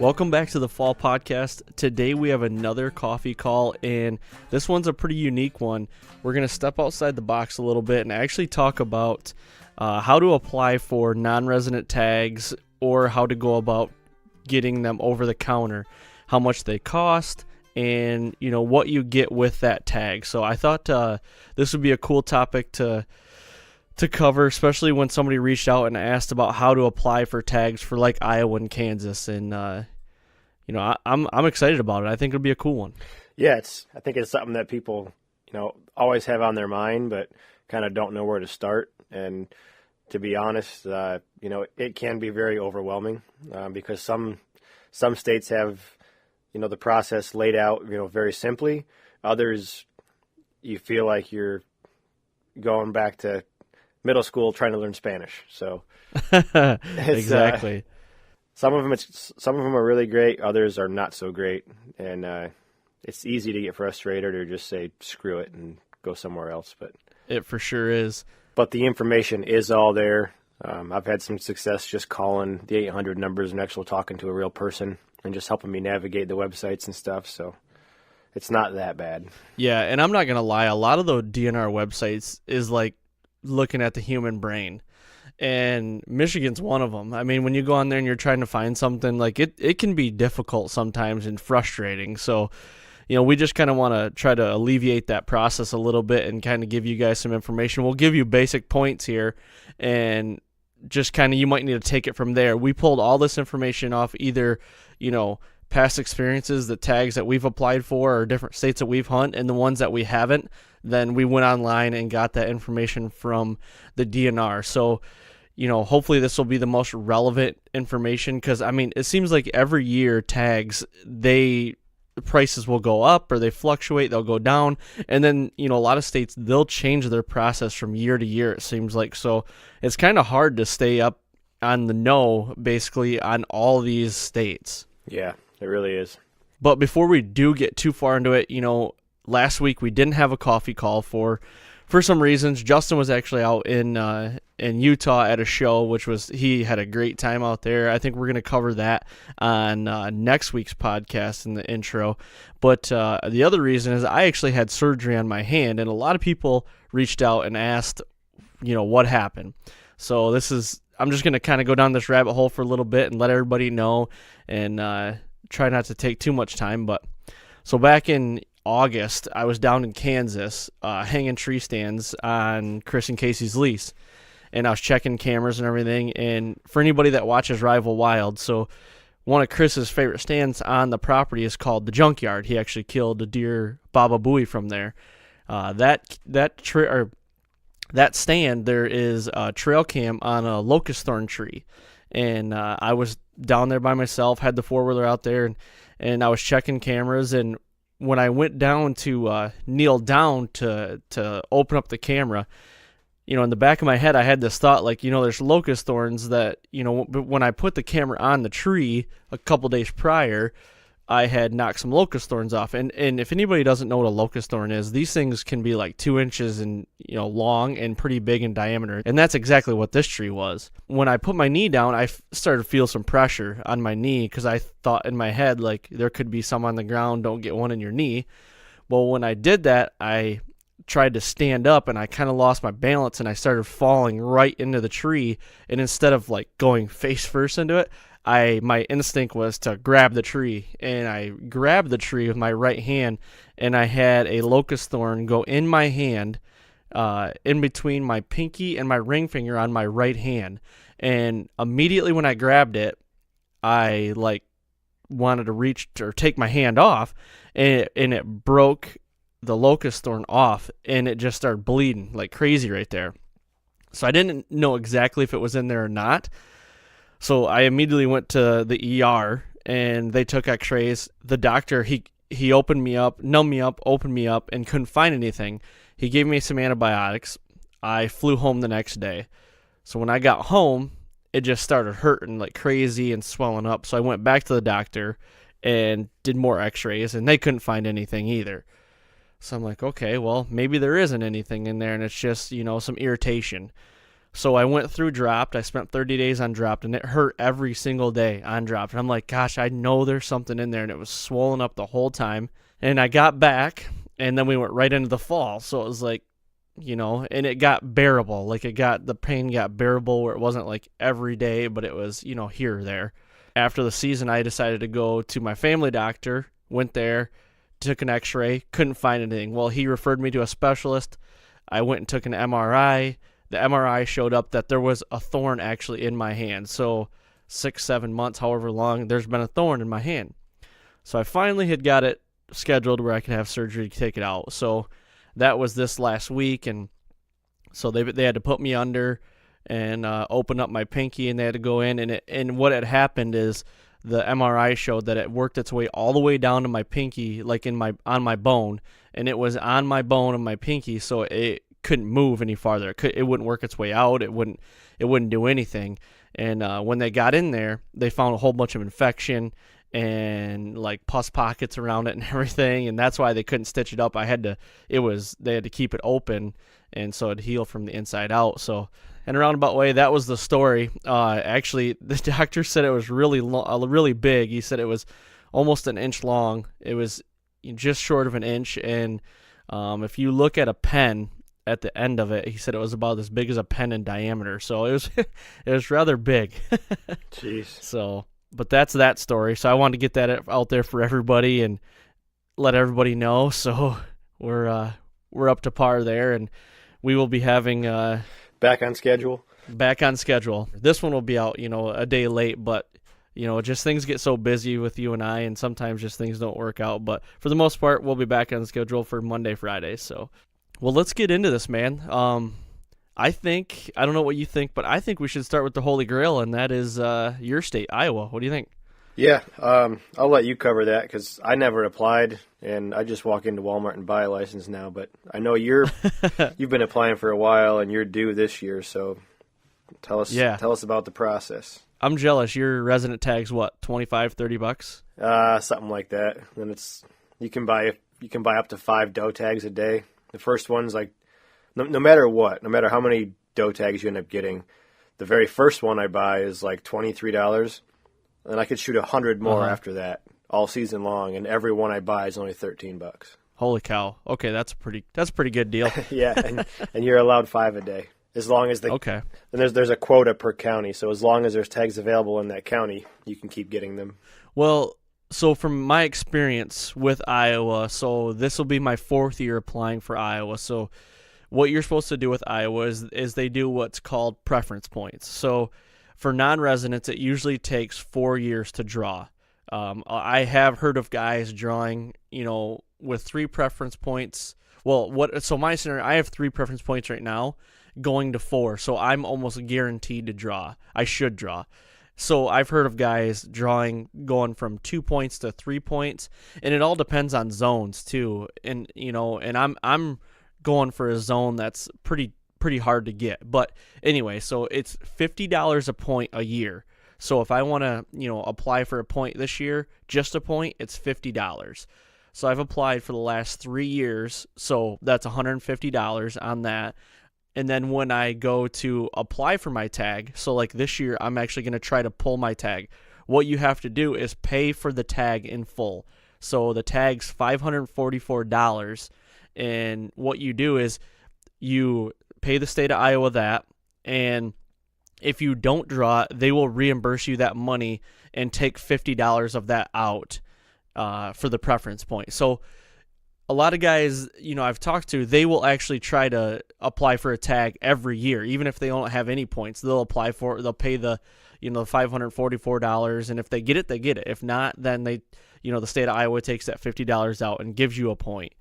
Welcome back to the Fall Podcast. Today we have another coffee call, and this one's a pretty unique one. We're going to step outside the box a little bit and actually talk about how to apply for non-resident tags or how to go about getting them over the counter, how much they cost, and what you get with that tag. So I thought this would be a cool topic to cover, especially when somebody reached out and asked about how to apply for tags for like Iowa and Kansas. And I'm excited about it. I think it'll be a cool one. Yeah, I think it's something that people always have on their mind, but kind of don't know where to start. And to be honest, it can be very overwhelming because some states have the process laid out very simply. Others, you feel like you're going back to middle school trying to learn Spanish. So exactly. Some of them are really great. Others are not so great. And it's easy to get frustrated or just say, screw it and go somewhere else. But it for sure is. But the information is all there. I've had some success just calling the 800 numbers and actually talking to a real person and just helping me navigate the websites and stuff. So it's not that bad. Yeah. And I'm not going to lie. A lot of the DNR websites is like looking at the human brain, and Michigan's one of them. I mean, when you go on there and you're trying to find something, like it can be difficult sometimes and frustrating. So, we just kind of want to try to alleviate that process a little bit and kind of give you guys some information. We'll give you basic points here, and just kind of you might need to take it from there. We pulled all this information off either, past experiences, the tags that we've applied for, or different states that we've hunted, and the ones that we haven't, then we went online and got that information from the DNR. So, hopefully this will be the most relevant information, because, it seems like every year tags, the prices will go up or they fluctuate, they'll go down, and then, a lot of states, they'll change their process from year to year, it seems like. So it's kind of hard to stay up on the know, basically, on all these states. Yeah, it really is. But before we do get too far into it, last week we didn't have a coffee call for some reasons. Justin was actually out in Utah at a show, he had a great time out there. I think we're going to cover that on next week's podcast in the intro. But the other reason is I actually had surgery on my hand, and a lot of people reached out and asked, what happened. So I'm just going to kind of go down this rabbit hole for a little bit and let everybody know, and try not to take too much time. But so back in August, I was down in Kansas hanging tree stands on Chris and Casey's lease, and I was checking cameras and everything. And for anybody that watches Rival Wild, so one of Chris's favorite stands on the property is called the Junkyard. He actually killed a deer Baba Booey from there. That stand, there is a trail cam on a locust thorn tree, and I was down there by myself, had the four-wheeler out there, and I was checking cameras. And when I went down to kneel down to open up the camera, in the back of my head, I had this thought, like, there's locust thorns that, when I put the camera on the tree a couple days prior, I had knocked some locust thorns off. And if anybody doesn't know what a locust thorn is, these things can be like 2 inches and long and pretty big in diameter. And that's exactly what this tree was. When I put my knee down, I started to feel some pressure on my knee, because I thought in my head, like, there could be some on the ground, don't get one in your knee. Well, when I did that, I tried to stand up and I kind of lost my balance, and I started falling right into the tree. And instead of like going face first into it, my instinct was to grab the tree, and I grabbed the tree with my right hand, and I had a locust thorn go in my hand, in between my pinky and my ring finger on my right hand. And immediately when I grabbed it, I wanted to reach or take my hand off, and it broke the locust thorn off, and it just started bleeding like crazy right there. So I didn't know exactly if it was in there or not. So I immediately went to the ER, and they took x-rays. The doctor, he opened me up, numbed me up, opened me up, and couldn't find anything. He gave me some antibiotics. I flew home the next day. So when I got home, it just started hurting like crazy and swelling up. So I went back to the doctor and did more x-rays, and they couldn't find anything either. So I'm like, okay, well, maybe there isn't anything in there, and it's just, some irritation. So I went through dropped. I spent 30 days on dropped, and it hurt every single day on dropped. And I'm like, gosh, I know there's something in there, and it was swollen up the whole time. And I got back, and then we went right into the fall. So it was like, and it got bearable. Like the pain got bearable where it wasn't like every day, but it was, here or there. After the season, I decided to go to my family doctor, went there, took an x-ray, couldn't find anything. Well, he referred me to a specialist. I went and took an MRI. The MRI showed up that there was a thorn actually in my hand. So 6-7 months, however long, there's been a thorn in my hand. So I finally had got it scheduled where I could have surgery to take it out. So that was this last week, and so they had to put me under and open up my pinky, and they had to go in, and what had happened is the MRI showed that it worked its way all the way down to my pinky, like on my bone, and it was on my bone of my pinky, so it couldn't move any farther. It wouldn't work its way out. It wouldn't do anything. And when they got in there, they found a whole bunch of infection and like pus pockets around it and everything, and that's why they couldn't stitch it up. They had to keep it open, and so it'd heal from the inside out. So in a roundabout way, that was the story. Actually, the doctor said it was really big. He said it was almost an inch long. It was just short of an inch, and if you look at a pen at the end of it, he said it was about as big as a pen in diameter. So it was it was rather big. Jeez. So, but that's that story. So I wanted to get that out there for everybody and let everybody know. So we're up to par there, and we will be having back on schedule. This one will be out, a day late, but just things get so busy with you and I, and sometimes just things don't work out. But for the most part, we'll be back on schedule for Monday, Friday. So, well, let's get into this, man. I don't know what you think, but I think we should start with the Holy Grail, and that is your state, Iowa. What do you think? Yeah, I'll let you cover that because I never applied, and I just walk into Walmart and buy a license now. But I know you've been applying for a while, and you're due this year. So tell us about the process. I'm jealous. Your resident tag's what, $25-$30? Something like that. And you can buy up to 5 doe tags a day. The first one's like, no matter how many doe tags you end up getting, the very first one I buy is like $23, and I could shoot 100 more after that all season long, and every one I buy is only $13. Holy cow! Okay, that's a pretty good deal. Yeah, and you're allowed 5 a day as long as And there's a quota per county, so as long as there's tags available in that county, you can keep getting them. Well, so from my experience with Iowa, so this will be my 4th year applying for Iowa. So what you're supposed to do with Iowa is they do what's called preference points. So for non-residents, it usually takes 4 years to draw. I have heard of guys drawing, with 3 preference points. So my scenario, I have 3 preference points right now, going to 4. So I'm almost guaranteed to draw. I should draw. So I've heard of guys going from 2 points to 3 points, and it all depends on zones too. And I'm going for a zone that's pretty hard to get. But anyway, so it's $50 a point a year. So if I want to, apply for a point this year, just a point, it's $50. So I've applied for the last 3 years, so that's $150 on that. And then when I go to apply for my tag, so like this year, I'm actually going to try to pull my tag. What you have to do is pay for the tag in full. So the tag's $544. And what you do is you pay the state of Iowa that, and if you don't draw, they will reimburse you that money and take $50 of that out for the preference point. So a lot of guys, I've talked to, they will actually try to apply for a tag every year, even if they don't have any points. They'll apply for it. They'll pay the $544, and if they get it, they get it. If not, then the state of Iowa takes that $50 out and gives you a point.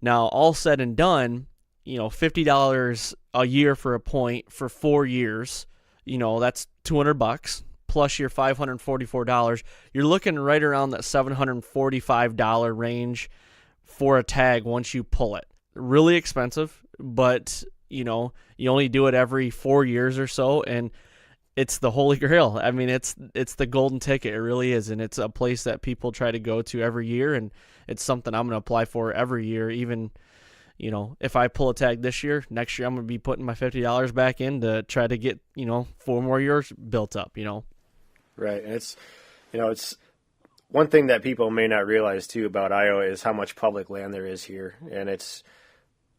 Now, all said and done, $50 a year for a point for 4 years, that's $200 plus your $544. You're looking right around that $745 range for a tag once you pull it. Really expensive, but you only do it every 4 years or so, and it's the Holy Grail. I mean, it's the golden ticket. It really is, and it's a place that people try to go to every year, and it's something I'm going to apply for every year, even if I pull a tag this year, next year I'm going to be putting my $50 back in to try to get, 4 more years built up, Right. And it's one thing that people may not realize too about Iowa is how much public land there is here. And it's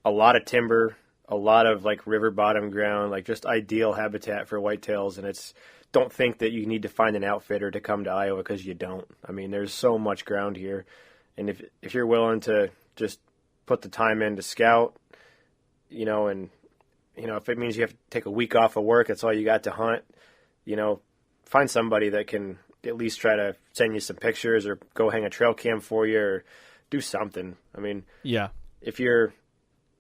a lot of timber, a lot of like river bottom ground, like just ideal habitat for whitetails. And don't think that you need to find an outfitter to come to Iowa, because you don't. I mean, there's so much ground here. And if you're willing to just put the time in to scout, if it means you have to take a week off of work, that's all you got to hunt, find somebody that can at least try to send you some pictures or go hang a trail cam for you or do something. I mean, yeah, if you're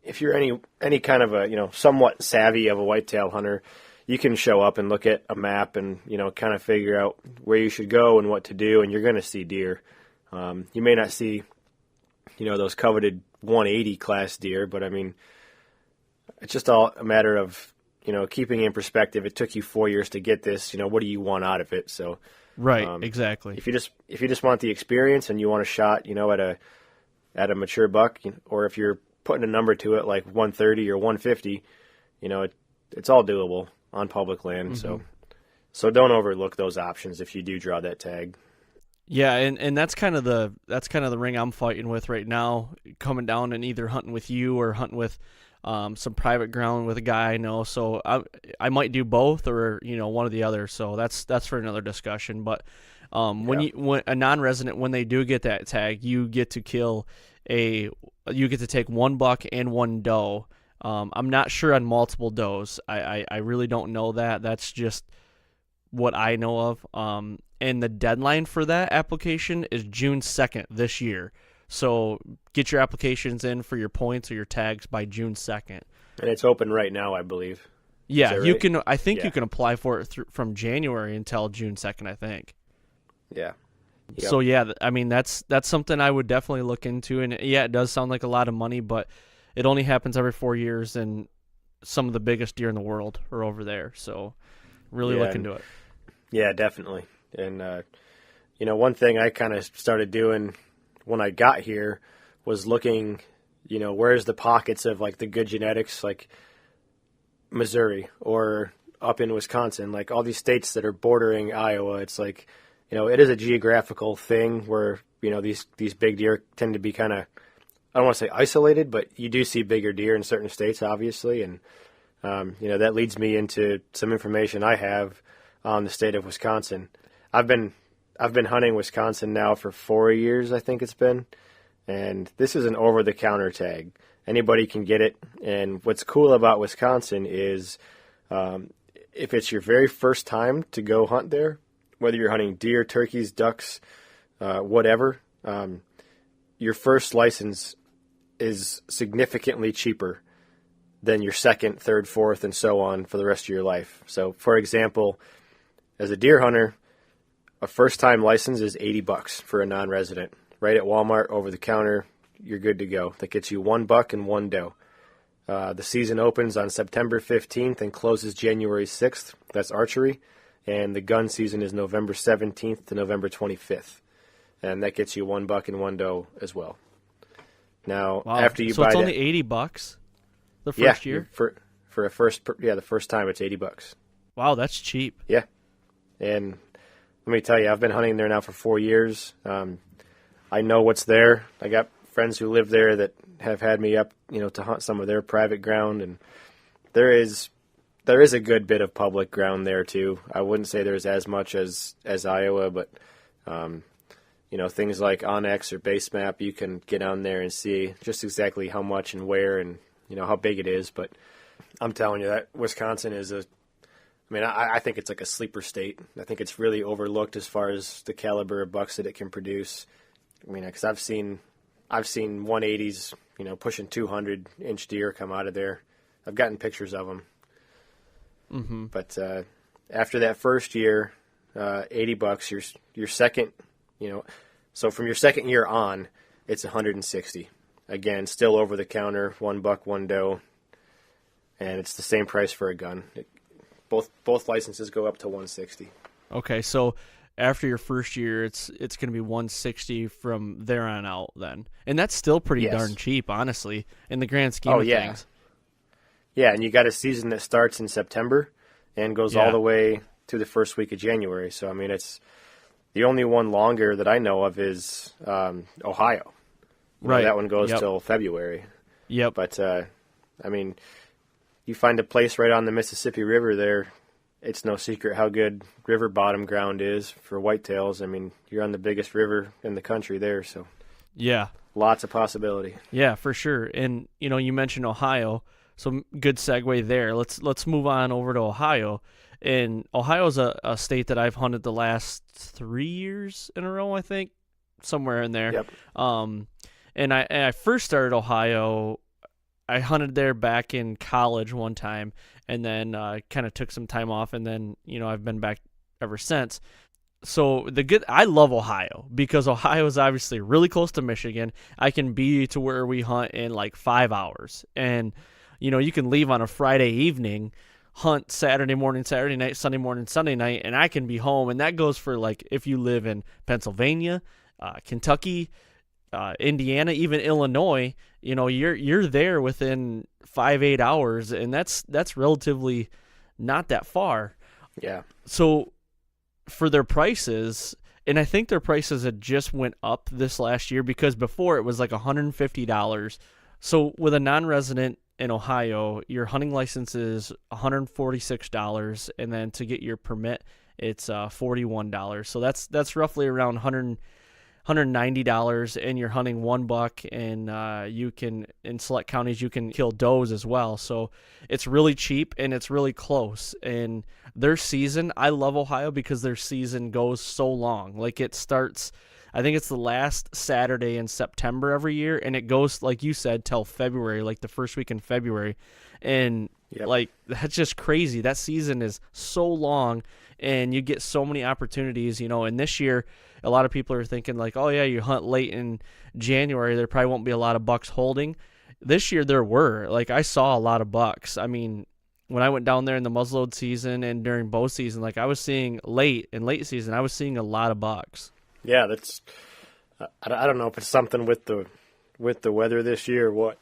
any kind of a, somewhat savvy of a whitetail hunter, you can show up and look at a map and, kind of figure out where you should go and what to do, and you're going to see deer. You may not see, those coveted 180 class deer, but I mean, it's just all a matter of, keeping in perspective. It took you 4 years to get this, what do you want out of it? So, right, exactly. If you just want the experience and you want a shot, at a mature buck, or if you're putting a number to it like 130 or 150, it's all doable on public land. Mm-hmm. So don't overlook those options if you do draw that tag. Yeah, and that's kind of the ring I'm fighting with right now, coming down and either hunting with you or hunting with some private ground with a guy I know. So I might do both, or one or the other. So that's for another discussion. But when a non-resident, when they do get that tag, you get to take one buck and one doe. I'm not sure on multiple does. I really don't know that. That's just what I know of. And the deadline for that application is June 2nd this year. So get your applications in for your points or your tags by June 2nd. And it's open right now, I believe. Yeah, right? you can. I think you can apply for it from January until June 2nd, I think. Yeah. Yep. So yeah, I mean that's something I would definitely look into, and yeah, it does sound like a lot of money, but it only happens every 4 years, and some of the biggest deer in the world are over there. So really look into it. Yeah, definitely. And one thing I kind of started doing when I got here was looking, where's the pockets of like the good genetics, like Missouri or up in Wisconsin, like all these states that are bordering Iowa. It's like, it is a geographical thing where, these big deer tend to be kind of, I don't want to say isolated, but you do see bigger deer in certain states, obviously. And, that leads me into some information I have on the state of Wisconsin. I've been hunting Wisconsin now for 4 years, I think it's been. And this is an over-the-counter tag. Anybody can get it. And what's cool about Wisconsin is if it's your very first time to go hunt there, whether you're hunting deer, turkeys, ducks, whatever, your first license is significantly cheaper than your second, third, fourth, and so on for the rest of your life. So, for example, as a deer hunter, a first-time license is $80 for a non-resident. Right at Walmart, over the counter, you're good to go. That gets you one buck and one doe. The season opens on September 15th and closes January 6th. That's archery. And the gun season is November 17th to November 25th. And that gets you one buck and one doe as well. Now, after you buy that... So it's only $80 the first year? For the first time it's $80. Wow, that's cheap. Yeah. And let me tell you, I've been hunting there now for 4 years. I know what's there. I got friends who live there that have had me up, to hunt some of their private ground, and there is a good bit of public ground there too. I wouldn't say there's as much as Iowa, but things like Onyx or Base Map, you can get on there and see just exactly how much and where and how big it is. But I'm telling you that Wisconsin is I think it's like a sleeper state. I think it's really overlooked as far as the caliber of bucks that it can produce. Because I've seen 180s, pushing 200-inch deer come out of there. I've gotten pictures of them. Mm-hmm. But after that first year, $80. Your second, so from your second year on, it's $160. Again, still over the counter, one buck, one doe, and it's the same price for a gun. Both licenses go up to $160. Okay, so after your first year, it's going to be 160 from there on out then. And that's still pretty Yes. darn cheap, honestly, in the grand scheme Oh, of yeah. things. Yeah, and you got a season that starts in September and goes all Yeah. the way to the first week of January. So, I mean, it's the only one longer that I know of is Ohio. Right. That one goes Yep. till February. Yep. But, I mean, you find a place right on the Mississippi River there, it's no secret how good river bottom ground is for whitetails. I mean, you're on the biggest river in the country there, so Yeah. lots of possibility. Yeah, for sure. And you mentioned Ohio, so good segue there. Let's move on over to Ohio. And Ohio's a state that I've hunted the last 3 years in a row, I think, somewhere in there. Yep. And I first started Ohio. I hunted there back in college one time, and then kind of took some time off, and then I've been back ever since. So I love Ohio because Ohio is obviously really close to Michigan. I can be to where we hunt in like 5 hours, and you can leave on a Friday evening, hunt Saturday morning, Saturday night, Sunday morning, Sunday night, and I can be home. And that goes for like if you live in Pennsylvania, Kentucky, Indiana, even Illinois, you're there within 5-8 hours, and that's relatively not that far. Yeah. So for their prices, and I think their prices had just went up this last year because before it was like $150. So with a non-resident in Ohio, your hunting license is $146, and then to get your permit, it's $41. So that's roughly around $190, and you're hunting one buck, and you can, in select counties, you can kill does as well. So it's really cheap and it's really close. And their season, I love Ohio because their season goes so long. Like it starts, I think it's the last Saturday in September every year, and it goes, like you said, till February, like the first week in February. And Yep. like that's just crazy. That season is so long, and you get so many opportunities, and this year a lot of people are thinking like, oh yeah, you hunt late in January, there probably won't be a lot of bucks holding. This year there were. Like I saw a lot of bucks. I mean, when I went down there in the muzzleload season and during bow season, like I was seeing late season, I was seeing a lot of bucks. Yeah, that's. I don't know if it's something with the weather this year or what,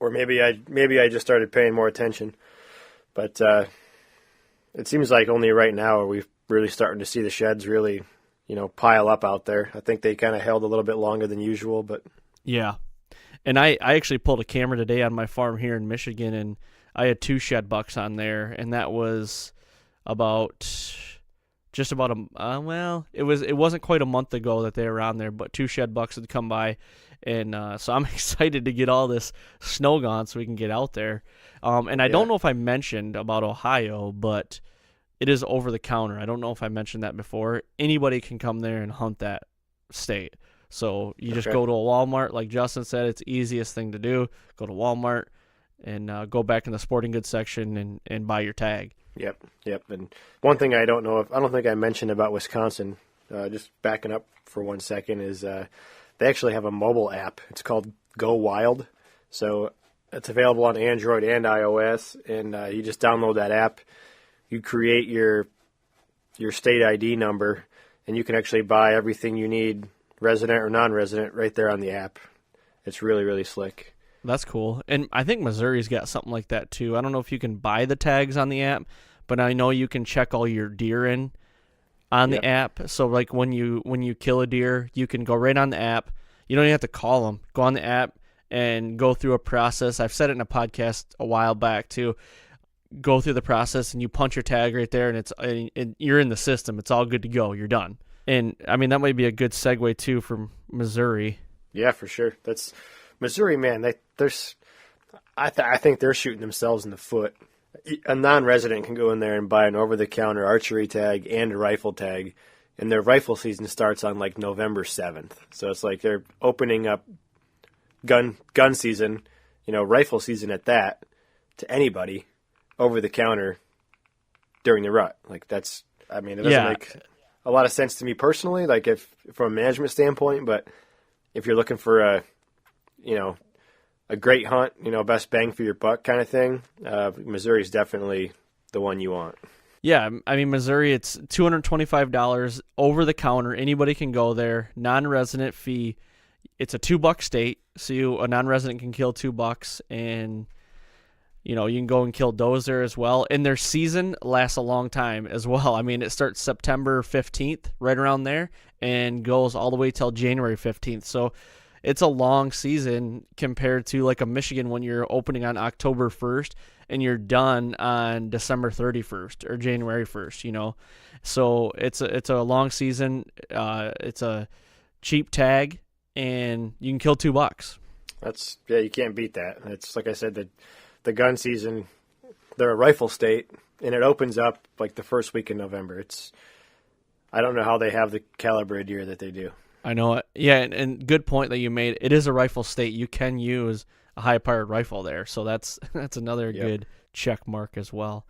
or maybe I just started paying more attention, but it seems like only right now are we really starting to see the sheds really, pile up out there. I think they kind of held a little bit longer than usual, but Yeah. And I actually pulled a camera today on my farm here in Michigan, and I had 2 shed bucks on there, and that was just about it wasn't quite a month ago that they were on there, but 2 shed bucks had come by, and so I'm excited to get all this snow gone so we can get out there. And I don't know if I mentioned about Ohio, but it is over the counter. I don't know if I mentioned that before. Anybody can come there and hunt that state. So you just go to a Walmart, like Justin said, it's the easiest thing to do. Go to Walmart and go back in the sporting goods section and buy your tag. Yep. And one thing I don't think I mentioned about Wisconsin, just backing up for 1 second, is they actually have a mobile app. It's called Go Wild. So it's available on Android and iOS, and you just download that app. You create your state ID number, and you can actually buy everything you need, resident or non-resident, right there on the app. It's really, really slick. That's cool. And I think Missouri's got something like that too. I don't know if you can buy the tags on the app, but I know you can check all your deer in on the app. So like when you kill a deer, you can go right on the app. You don't even have to call them. Go on the app and go through a process. I've said it in a podcast a while back too. Go through the process and you punch your tag right there, and you're in the system. It's all good to go. You're done. And I mean that might be a good segue too from Missouri. Yeah, for sure. That's Missouri, man. I think they're shooting themselves in the foot. A non-resident can go in there and buy an over-the-counter archery tag and a rifle tag, and their rifle season starts on like November 7th. So it's like they're opening up gun season, rifle season at that, to anybody over the counter during the rut. Like it doesn't make a lot of sense to me personally, like if from a management standpoint, but if you're looking for a great hunt, best bang for your buck kind of thing, Missouri's definitely the one you want. Yeah, I mean Missouri, it's $225 over the counter. Anybody can go there. Non-resident fee. It's a $2 state, so a non-resident can kill $2, and you can go and kill does there as well. And their season lasts a long time as well. I mean, it starts September 15th, right around there, and goes all the way till January 15th. So it's a long season compared to like a Michigan when you're opening on October 1st and you're done on December 31st or January 1st. So it's a long season. It's a cheap tag, and you can kill $2. Yeah, you can't beat that. It's like I said, the gun season, they're a rifle state, and it opens up like the first week in November. I don't know how they have the caliber of deer that they do. I know it. Yeah, and good point that you made. It is a rifle state. You can use a high-powered rifle there, so that's another good check mark as well.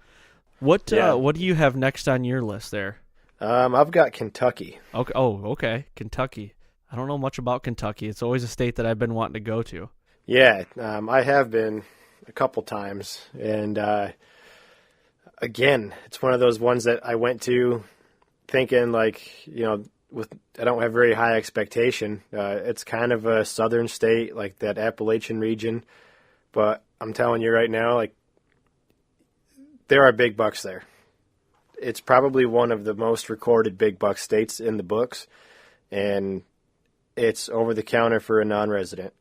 What do you have next on your list there? I've got Kentucky. Okay. Oh, okay. Kentucky. I don't know much about Kentucky. It's always a state that I've been wanting to go to. Yeah, I have been a couple times, and again, it's one of those ones that I went to thinking I don't have very high expectation. It's kind of a southern state, like that Appalachian region, but I'm telling you right now, like, there are big bucks there. It's probably one of the most recorded big buck states in the books, and it's over the counter for a non-resident.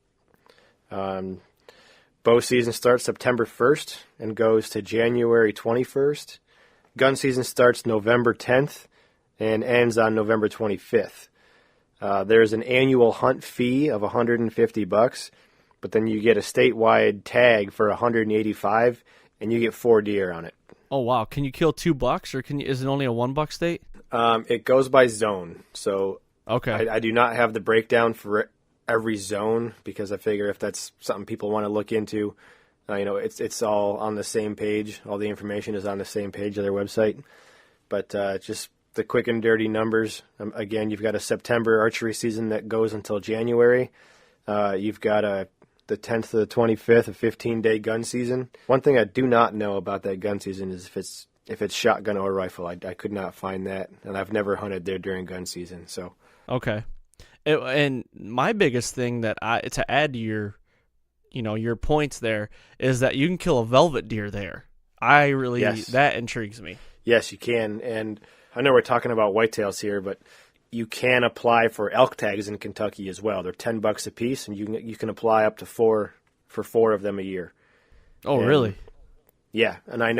Bow season starts September 1st and goes to January 21st. Gun season starts November 10th and ends on November 25th. There's an annual hunt fee of $150, but then you get a statewide tag for $185, and you get 4 deer on it. Oh wow! Can you kill $2, or is it only a $1 state? It goes by zone, so okay. I do not have the breakdown for every zone because I figure if that's something people want to look into, it's all on the same page. All the information is on the same page of their website. But just the quick and dirty numbers. Again, you've got a September archery season that goes until January. You've got the 10th to the 25th, a 15-day gun season. One thing I do not know about that gun season is if it's shotgun or rifle. I could not find that, and I've never hunted there during gun season. So okay. And my biggest thing to add to your points there is that you can kill a velvet deer there. That intrigues me. Yes, you can. And I know we're talking about whitetails here, but you can apply for elk tags in Kentucky as well. They're $10 a piece, and you can apply up to 4 of them a year. Oh, really? Yeah, and I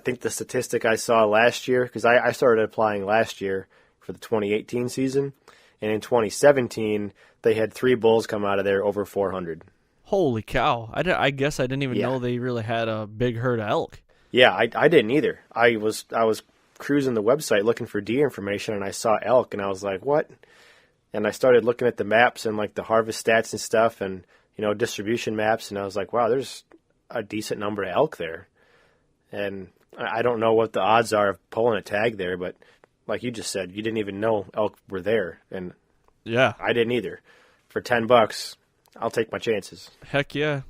think the statistic I saw last year, because I started applying last year for the 2018 season, and in 2017 they had 3 bulls come out of there over 400. Holy cow! I guess I didn't even know they really had a big herd of elk. Yeah, I didn't either. I was cruising the website looking for deer information, and I saw elk, and I was like, what? And I started looking at the maps and like the harvest stats and stuff, and distribution maps, and I was like, wow, there's a decent number of elk there. And I don't know what the odds are of pulling a tag there, but like you just said, you didn't even know elk were there, and yeah, I didn't either. For $10, I'll take my chances. Heck yeah,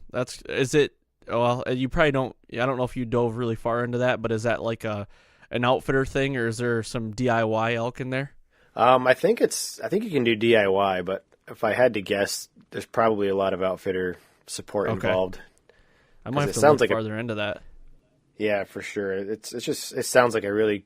is it? Well, you probably don't. I don't know if you dove really far into that, but is that like an outfitter thing, or is there some DIY elk in there? I think you can do DIY, but if I had to guess, there's probably a lot of outfitter support involved. I might have to look farther into that. Yeah, for sure. It sounds like a really,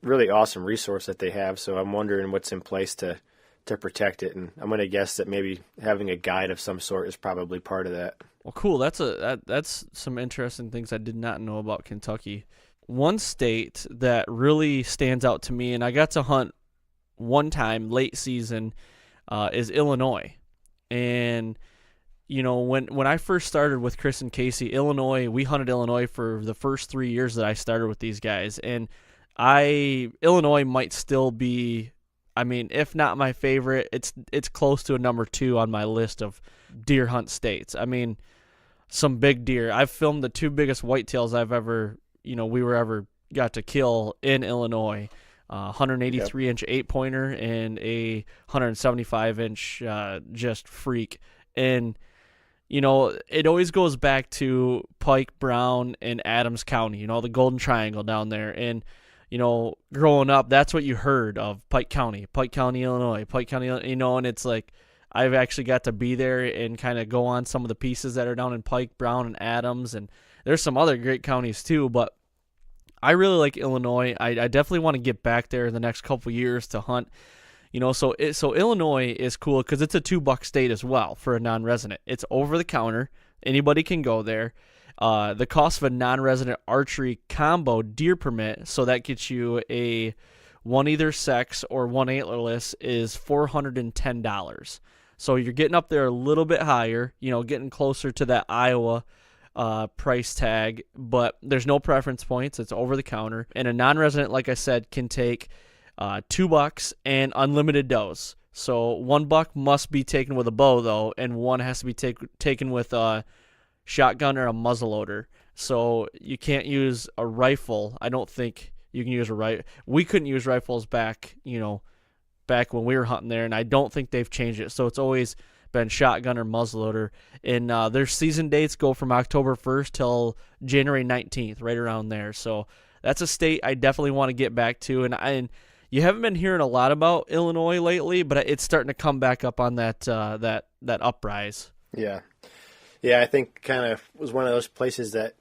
really awesome resource that they have. So I'm wondering what's in place to protect it, and I'm going to guess that maybe having a guide of some sort is probably part of that. Well, cool. That's some interesting things I did not know about Kentucky. One state that really stands out to me, and I got to hunt one time late season, is Illinois. And when I first started with Chris and Casey, we hunted Illinois for the first 3 years that I started with these guys, and Illinois might still be, if not my favorite, it's close to a number 2 on my list of deer hunt states. Some big deer. I've filmed the 2 biggest whitetails I've ever got to kill in Illinois. 183-inch 8-pointer and a 175-inch just freak. And, it always goes back to Pike, Brown, and Adams County, the Golden Triangle down there. And, growing up, that's what you heard of Pike County, Illinois, Pike County, and it's like I've actually got to be there and kind of go on some of the pieces that are down in Pike, Brown, and Adams. And there's some other great counties too, but I really like Illinois. I definitely want to get back there in the next couple years to hunt. So Illinois is cool because it's a $2 state as well for a non-resident. It's over the counter. Anybody can go there. The cost of a non-resident archery combo deer permit, so that gets you a one either sex or one antlerless, is $410. So you're getting up there a little bit higher, getting closer to that Iowa price tag, but there's no preference points. It's over the counter. And a non-resident, like I said, can take $2 and unlimited does. So $1 must be taken with a bow though, and one has to be taken with a shotgun or a muzzleloader. So you can't use a rifle. I don't think you can use a rifle. We couldn't use rifles back when we were hunting there, and I don't think they've changed it. So it's always been shotgun or muzzleloader. And their season dates go from October 1st till January 19th, right around there. So that's a state I definitely want to get back to. And you haven't been hearing a lot about Illinois lately, but it's starting to come back up on that uprise. Yeah. Yeah, I think kind of was one of those places that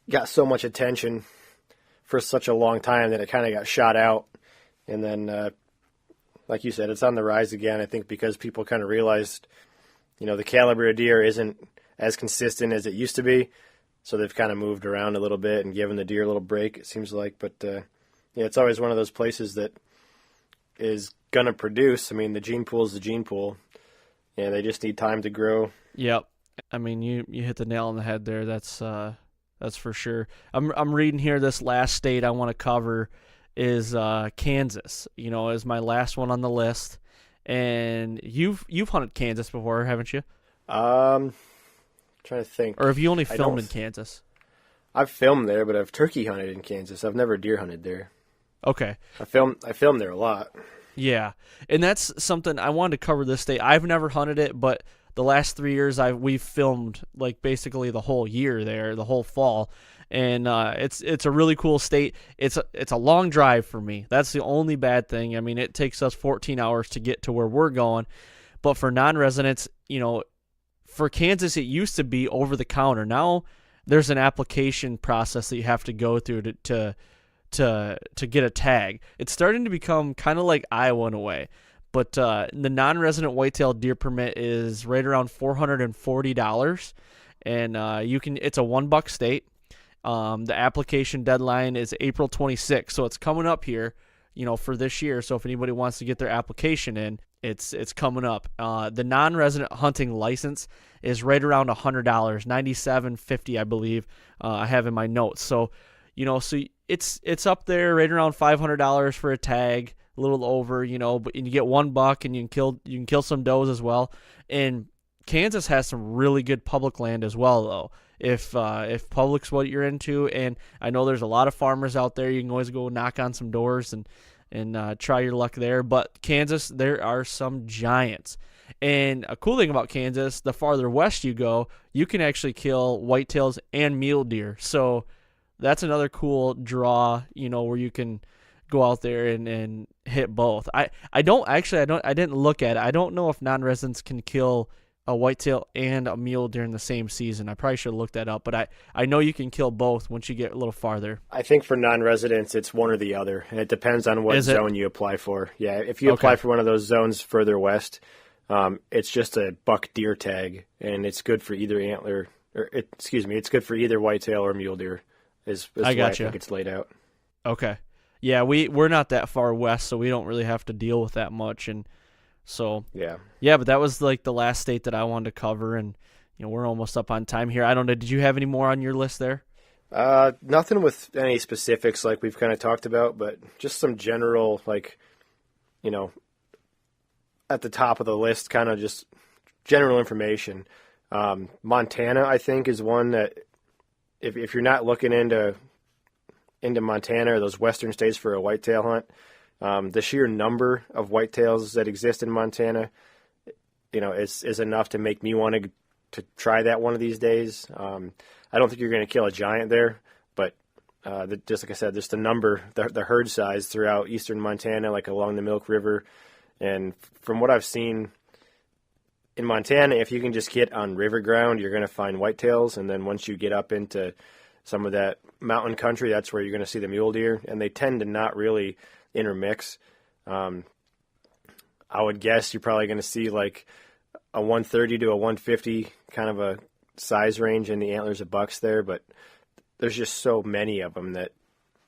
got so much attention for such a long time that it kind of got shot out. And then, like you said, it's on the rise again, I think, because people kind of realized, the caliber of deer isn't as consistent as it used to be. So they've kind of moved around a little bit and given the deer a little break, it seems like. But, yeah, it's always one of those places that is going to produce. I mean, the gene pool is the gene pool. Yeah, they just need time to grow. Yep. I mean, you hit the nail on the head there. That's for sure. I'm reading here, this last state I want to cover is Kansas. Is my last one on the list. And you've hunted Kansas before, haven't you? Trying to think. Or have you only filmed in Kansas? I've filmed there, but I've turkey hunted in Kansas. I've never deer hunted there. Okay. I filmed there a lot. Yeah, and that's something I wanted to cover this state. I've never hunted it, but the last 3 years we've filmed like basically the whole year there, the whole fall, and it's a really cool state. It's a long drive for me. That's the only bad thing. I mean, it takes us 14 hours to get to where we're going, but for non-residents, for Kansas it used to be over the counter. Now there's an application process that you have to go through to get a tag. It's starting to become kind of like Iowa in a way. But the non-resident whitetail deer permit is right around $440, and it's a $1 state. The application deadline is April 26th, so it's coming up here, for this year. So if anybody wants to get their application in, it's coming up. The non-resident hunting license is right around $100, $97.50, I believe. I have in my notes. So, so it's up there right around $500 for a tag. A little over, but you get $1 and you can kill some does as well. And Kansas has some really good public land as well, though. If public's what you're into, and I know there's a lot of farmers out there, you can always go knock on some doors and try your luck there. But Kansas, there are some giants. And a cool thing about Kansas, the farther west you go, you can actually kill whitetails and mule deer. So that's another cool draw, where you can go out there and hit both. I didn't look at it. I don't know if non-residents can kill a whitetail and a mule during the same season. I probably should have looked that up, but I know you can kill both once you get a little farther. I think for non-residents, it's one or the other, and it depends on what zone you apply for. Yeah, if you apply for one of those zones further west, it's just a buck deer tag, and it's good for either it's good for either whitetail or mule deer. Is the way I think it's laid out. Okay. Yeah, we're not that far west, so we don't really have to deal with that much, and so yeah. But that was like the last state that I wanted to cover, and we're almost up on time here. I don't know. Did you have any more on your list there? Nothing with any specifics like we've kind of talked about, but just some general at the top of the list, kind of just general information. Montana, I think, is one that if you're not looking into Montana or those western states for a whitetail hunt, the sheer number of whitetails that exist in Montana, is enough to make me want to to try that one of these days. I don't think you're going to kill a giant there, but just like I said, just the herd size throughout eastern Montana, like along the Milk River. And from what I've seen in Montana, if you can just get on river ground, you're going to find whitetails. And then once you get up into some of that mountain country, that's where you're going to see the mule deer. And they tend to not really intermix. I would guess you're probably going to see like a 130 to a 150 kind of a size range in the antlers of bucks there, but there's just so many of them that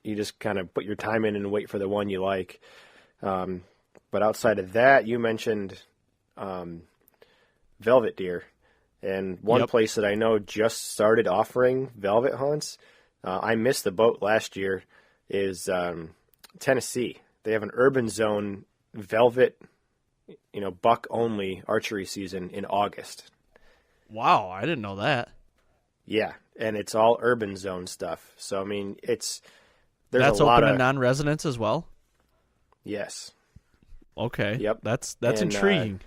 you just kind of put your time in and wait for the one you like. But outside of that, you mentioned velvet deer, and one place that I know just started offering velvet hunts, I missed the boat last year, is Tennessee. They have an urban zone velvet, buck only archery season in August. Wow, I didn't know that. Yeah, and it's all urban zone stuff. So I mean, there's that's a lot open of to non-residents as well. Yes. Okay. Yep. That's intriguing.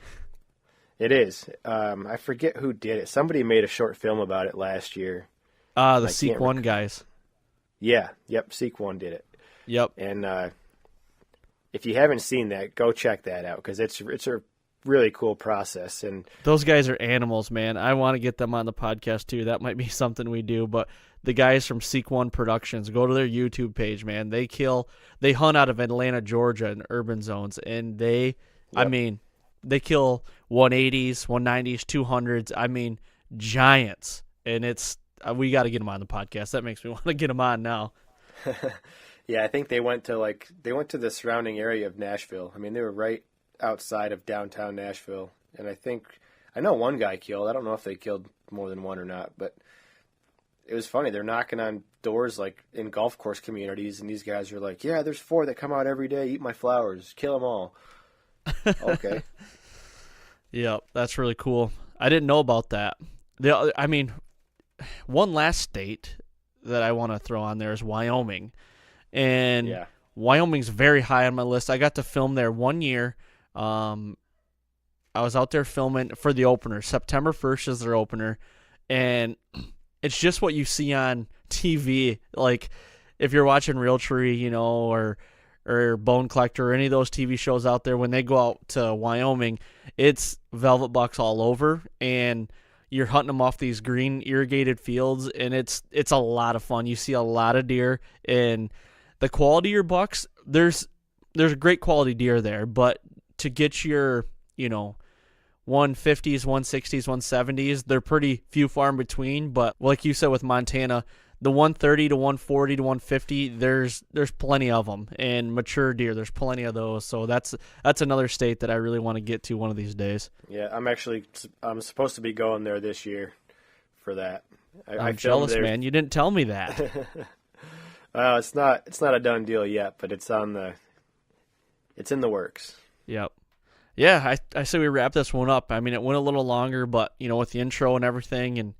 It is. I forget who did it. Somebody made a short film about it last year. The Seek One guys. Yeah. Yep. Seek One did it. Yep. And if you haven't seen that, go check that out because it's a really cool process. And those guys are animals, man. I want to get them on the podcast too. That might be something we do. But the guys from Seek One Productions, go to their YouTube page, man. They hunt out of Atlanta, Georgia in urban zones, and they kill 180s, 190s, 200s. I mean, giants. And we got to get them on the podcast. That makes me want to get them on now. Yeah, I think they went to the surrounding area of Nashville. I mean, they were right outside of downtown Nashville, and I know one guy killed. I don't know if they killed more than one or not, but it was funny. They're knocking on doors like in golf course communities, and these guys are like, "Yeah, there's 4 that come out every day, eat my flowers, kill them all." Okay. Yep, that's really cool. I didn't know about that. One last state that I want to throw on there is Wyoming. And Wyoming's very high on my list. I got to film there one year. I was out there filming for the opener. September 1st is their opener. And it's just what you see on TV. Like, if you're watching Realtree, or Bone Collector or any of those TV shows out there, when they go out to Wyoming, it's velvet bucks all over. And you're hunting them off these green irrigated fields, and it's a lot of fun. You see a lot of deer, and the quality of your bucks, there's a great quality deer there, but to get your, 150s, 160s, 170s, they're pretty few far in between. But like you said with Montana, the 130 to 140 to 150, there's plenty of them, and mature deer, there's plenty of those. So that's another state that I really want to get to one of these days. Yeah, I'm supposed to be going there this year for that. I'm jealous, man. You didn't tell me that. It's not a done deal yet, but it's in the works. Yep. Yeah, I say we wrap this one up. I mean, it went a little longer, but with the intro and everything,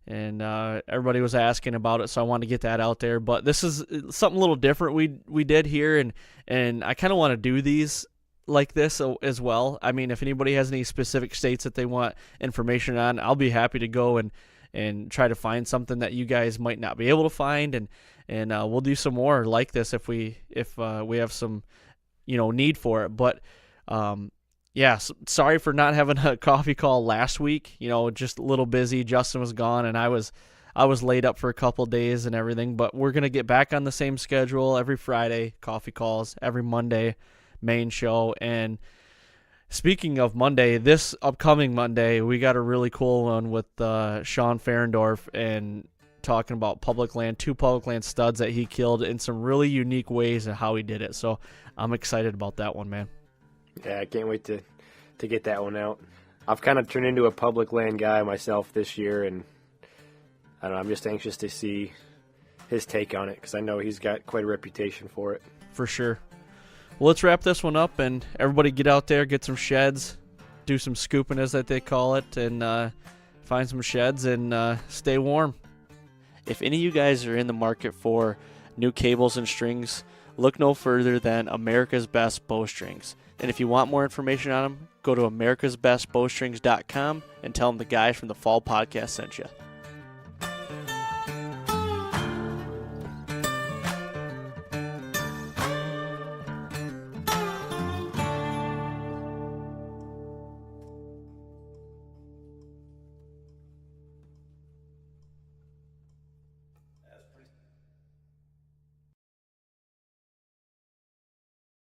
and everybody was asking about it, so I wanted to get that out there. But this is something a little different we did here, and I kind of want to do these like this as well. I mean, if anybody has any specific states that they want information on, I'll be happy to go and try to find something that you guys might not be able to find, and we'll do some more like this if we have some need for it. But sorry for not having a coffee call last week. Just a little busy. Justin was gone, and I was laid up for a couple of days and everything. But we're gonna get back on the same schedule every Friday, coffee calls every Monday, main show. And speaking of Monday, this upcoming Monday, we got a really cool one with Sean Ferendorf and talking about two public land studs that he killed in some really unique ways and how he did it. So I'm excited about that one, man. Yeah, I can't wait to get that one out. I've kind of turned into a public land guy myself this year, and I don't know, I'm just anxious to see his take on it because I know he's got quite a reputation for it. For sure. Well, let's wrap this one up, and everybody get out there, get some sheds, do some scooping as that they call it, and find some sheds and stay warm. If any of you guys are in the market for new cables and strings, look no further than America's Best Bowstrings. And if you want more information on them, go to americasbestbowstrings.com and tell them the guys from the Fall Podcast sent you.